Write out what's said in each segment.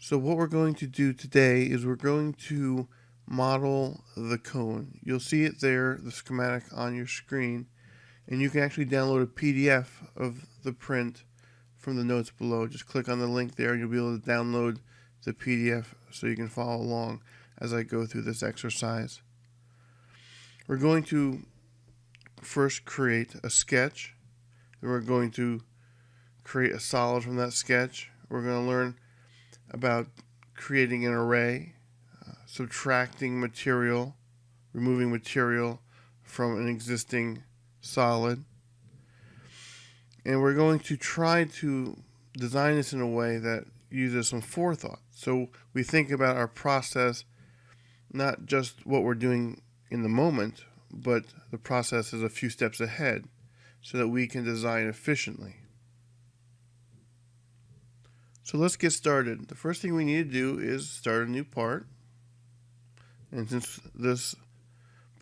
So what we're going to do today is we're going to model the cone. You'll see it there, the schematic on your screen, and you can actually download a PDF of the print from the notes below. Just click on the link there and you'll be able to download the PDF so you can follow along as I go through this exercise. We're going to first create a sketch, then we're going to create a solid from that sketch. We're going to learn about creating an array, subtracting material, removing material from an existing solid. And we're going to try to design this in a way that uses some forethought. So we think about our process, not just what we're doing in the moment, but the process is a few steps ahead so that we can design efficiently. So let's get started. The first thing we need to do is start a new part. And since this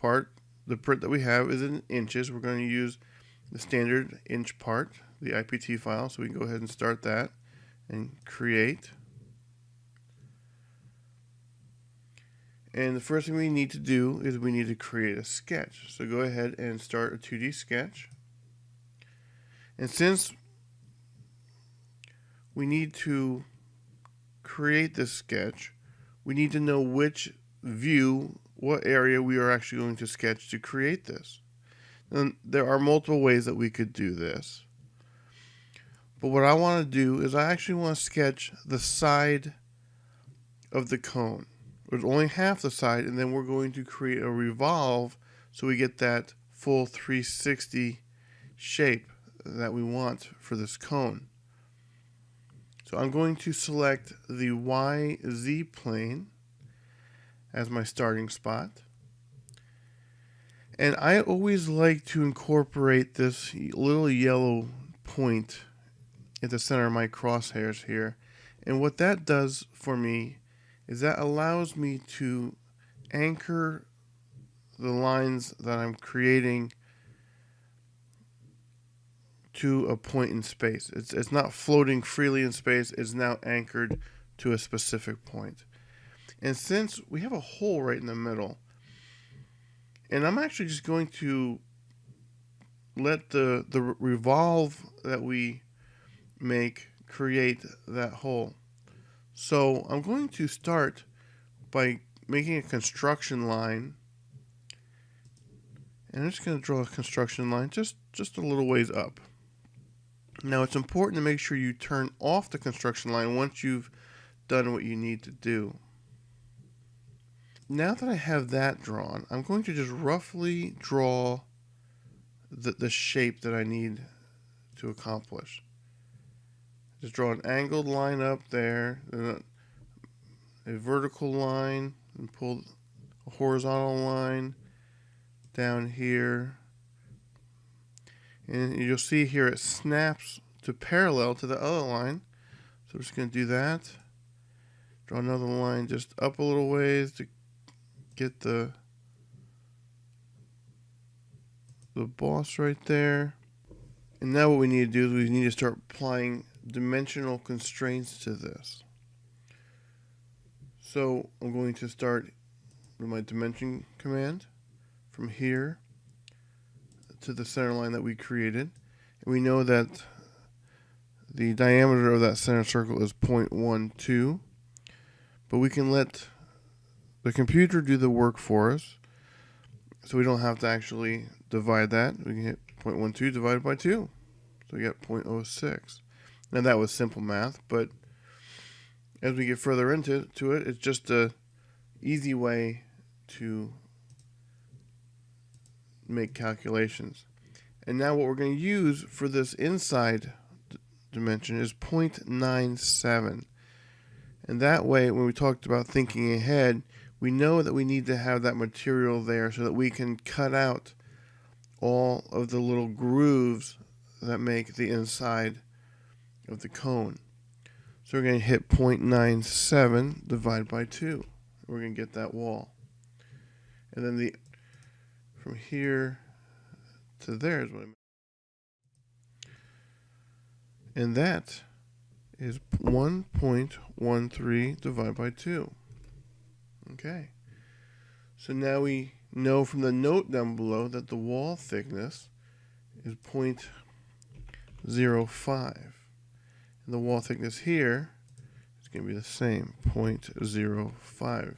part, the print that we have is in inches, we're going to use the standard inch part, the IPT file. So we can go ahead and start that and create. And the first thing we need to do is we need to create a sketch. So go ahead and start a 2D sketch. And since we need to create this sketch, we need to know which view, what area we are actually going to sketch to create this. And there are multiple ways that we could do this. But what I want to do is I actually want to sketch the side of the cone. There's only half the side, and then we're going to create a revolve so we get that full 360 shape that we want for this cone. So I'm going to select the YZ plane as my starting spot. And I always like to incorporate this little yellow point at the center of my crosshairs here. And what that does for me is that allows me to anchor the lines that I'm creating to a point in space. It's not floating freely in space, it's now anchored to a specific point. And since we have a hole right in the middle, and I'm actually just going to let the revolve that we make create that hole. So I'm going to start by making a construction line, and I'm just going to draw a construction line just a little ways up. Now it's important to make sure you turn off the construction line once you've done what you need to do. Now that I have that drawn, I'm going to just roughly draw the shape that I need to accomplish. Just draw an angled line up there, then a vertical line, and pull a horizontal line down here. And you'll see here it snaps to parallel to the other line. So we're just going to do that. Draw another line just up a little ways to get the boss right there. And now what we need to do is we need to start applying dimensional constraints to this. So I'm going to start with my dimension command from here to the center line that we created. And we know that the diameter of that center circle is 0.12, but we can let the computer do the work for us, so we don't have to actually divide that. We can hit 0.12 divided by 2, so we get 0.06. Now that was simple math, but as we get further into it, it's just a easy way to make calculations. And now what we're going to use for this inside dimension is 0.97. And that way, when we talked about thinking ahead, we know that we need to have that material there so that we can cut out all of the little grooves that make the inside of the cone. So we're going to hit 0.97 divided by 2. We're going to get that wall. And then from here to there is what I meant. And that is 1.13 divided by 2. Okay. So now we know from the note down below that the wall thickness is 0.05. And the wall thickness here is going to be the same, 0.05.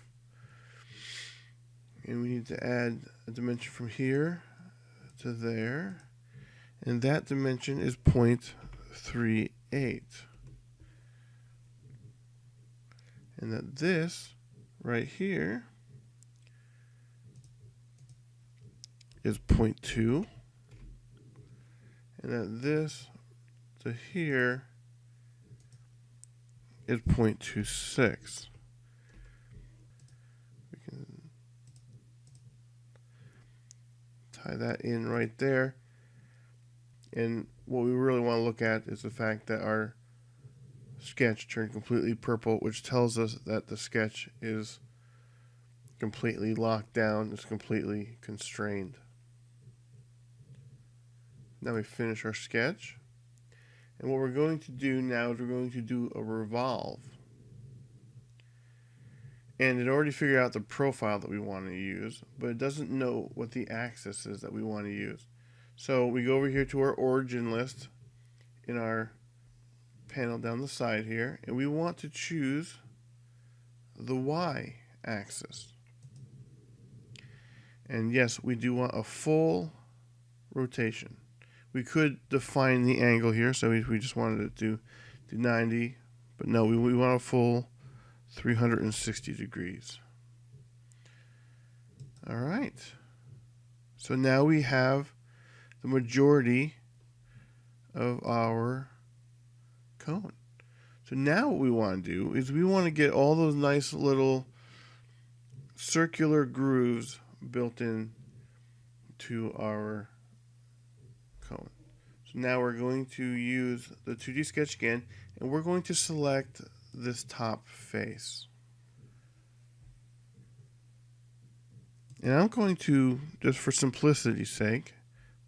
And we need to add a dimension from here to there. And that dimension is 0.38. And that this right here is 0.2. And that this to here is 0.26. We can tie that in right there. And what we really want to look at is the fact that our sketch turned completely purple, which tells us that the sketch is completely locked down, it's completely constrained. Now we finish our sketch. And what we're going to do now is we're going to do a revolve. And it already figured out the profile that we want to use, but it doesn't know what the axis is that we want to use. So we go over here to our origin list in our panel down the side here, and we want to choose the Y axis. And yes, we do want a full rotation. We could define the angle here, so we just wanted it to do 90, but no, we want a full 360 degrees. All right. So now we have the majority of our cone. So now what we want to do is we want to get all those nice little circular grooves built in to our cone. So now we're going to use the 2D sketch again, and we're going to select this top face. And I'm going to, just for simplicity's sake,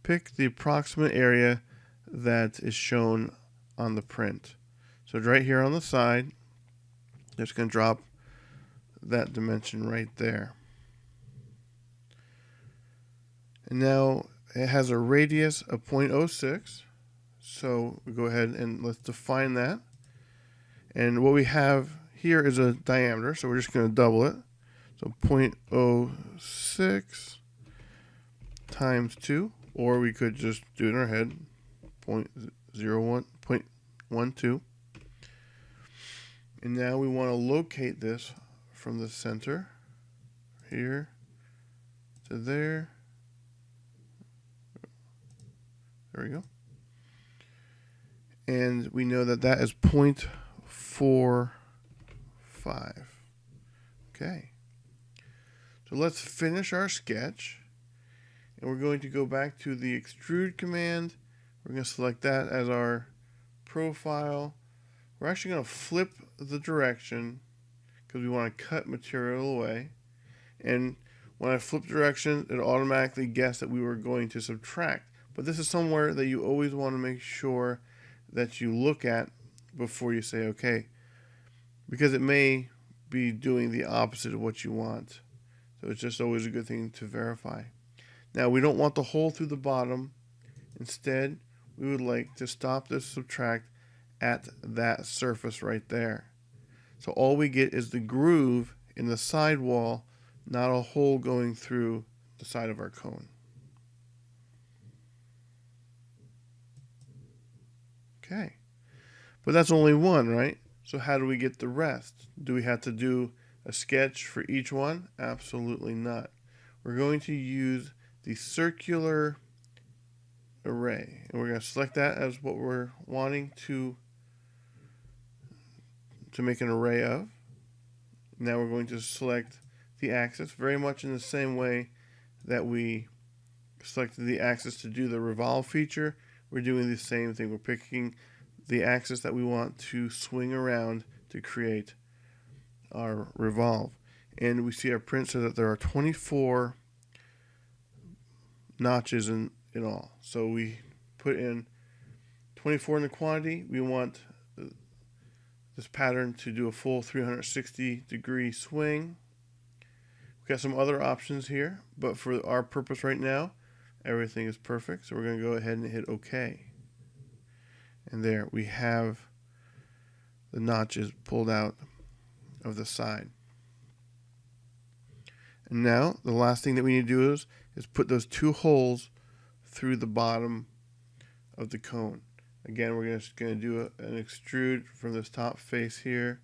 pick the approximate area that is shown on the print. So right here on the side, just going to drop that dimension right there. And now it has a radius of 0.06. So we go ahead and let's define that. And what we have here is a diameter, so we're just going to double it. So 0.06 times 2, or we could just do it in our head, 0.12. And now we want to locate this from the center here to there. There we go. And we know that that is 0.45. Okay. So let's finish our sketch. And we're going to go back to the extrude command. We're going to select that as our profile. We're actually going to flip the direction because we want to cut material away. And when I flip direction, it automatically guessed that we were going to subtract. But this is somewhere that you always want to make sure that you look at before you say okay, because it may be doing the opposite of what you want. So it's just always a good thing to verify. Now we don't want the hole through the bottom. Instead, we would like to stop this subtract at that surface right there. So all we get is the groove in the side wall, not a hole going through the side of our cone. Okay, but that's only one, right? So how do we get the rest? Do we have to do a sketch for each one? Absolutely not. We're going to use the circular array, and we're going to select that as what we're wanting to make an array of. Now we're going to select the axis very much in the same way that we selected the axis to do the revolve feature. We're doing the same thing. We're picking the axis that we want to swing around to create our revolve. And we see our print says that there are 24 notches in all. So we put in 24 in the quantity. We want this pattern to do a full 360-degree swing. We've got some other options here, but for our purpose right now, everything is perfect. So we're going to go ahead and hit OK. And there we have the notches pulled out of the side. And now the last thing that we need to do is put those two holes through the bottom of the cone. Again, we're just going to do an extrude from this top face here,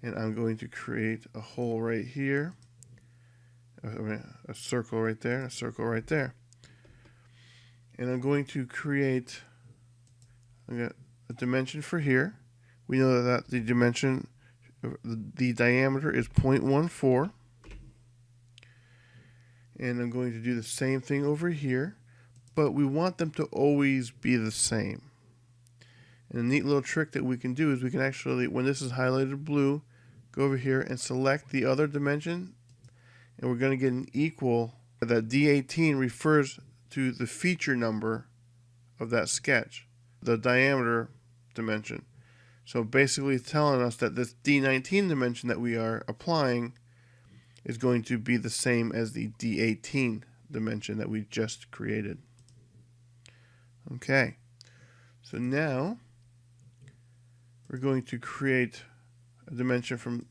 and I'm going to create a hole right here, a circle right there, a circle right there. And I'm going to create a dimension for here. We know that the dimension, the diameter is 0.14. And I'm going to do the same thing over here, but we want them to always be the same. And a neat little trick that we can do is we can actually, when this is highlighted blue, go over here and select the other dimension, and we're going to get an equal. That D18 refers to the feature number of that sketch, the diameter dimension. So basically it's telling us that this D19 dimension that we are applying is going to be the same as the D18 dimension that we just created. Okay, so now we're going to create a dimension from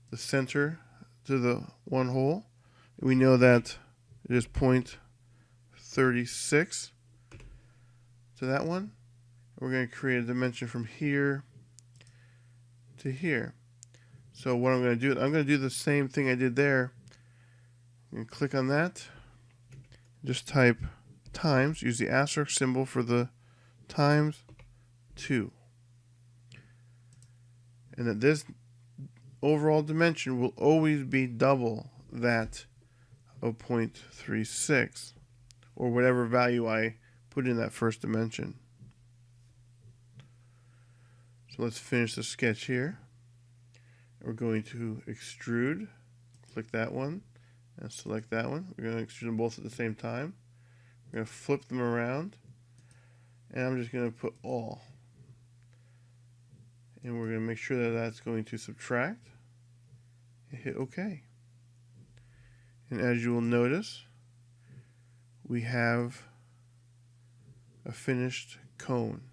the center to the one hole. We know that it is 0.36 to that one. We're going to create a dimension from here to here. So what I'm going to do, I'm going to do the same thing I did there. I'm going to click on that. Just type times, use the asterisk symbol for the times 2. And that this overall dimension will always be double that of 0.36, or whatever value I put in that first dimension. So let's finish the sketch here. We're going to extrude, click that one, and select that one. We're going to extrude them both at the same time. We're going to flip them around, and I'm just going to put all. And we're going to make sure that that's going to subtract, and hit OK. And as you will notice, we have a finished cone.